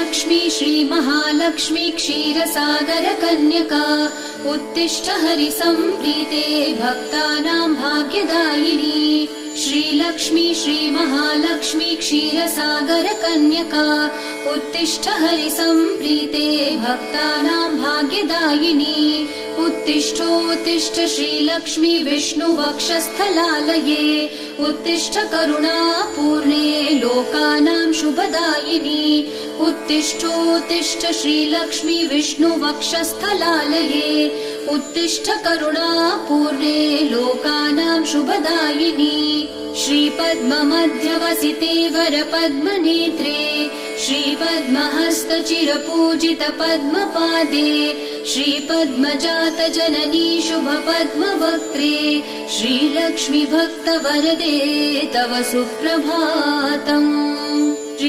श्रीलक्ष्मी श्रीमहालक्ष्मी क्षीरसागरकन्यका उत्तिष्ठ हरिसम्प्रीते भक्तानां भाग्यदायिनी। श्रीलक्ष्मी श्रीमहालक्ष्मी क्षीरसागरकन्यका उत्तिष्ठ हरिसम्प्रीते भक्तानां भाग्यदायिनी। उत्तिष्ठोत्तिष्ठ श्रीलक्ष्मी विष्णुवक्षस्थलालये उत्तिष्ठ करुणापूर्णे लोकानां शुभदायिनी। उत्तिष्ठोत्तिष्ठ श्रीलक्ष्मी विष्णुवक्षस्थलालये उत्तिष्ठ करुणापूर्णे लोकानां शुभदायिनी। श्रीपद्ममध्यवसिते वरपद्मनेत्रे श्रीपद्महस्तचिरपूजित पद्मपादे श्रीपद्मजातजननी शुभपद्मवक्त्रे श्रीलक्ष्मी भक्तवरदे तव सुप्रभातम्।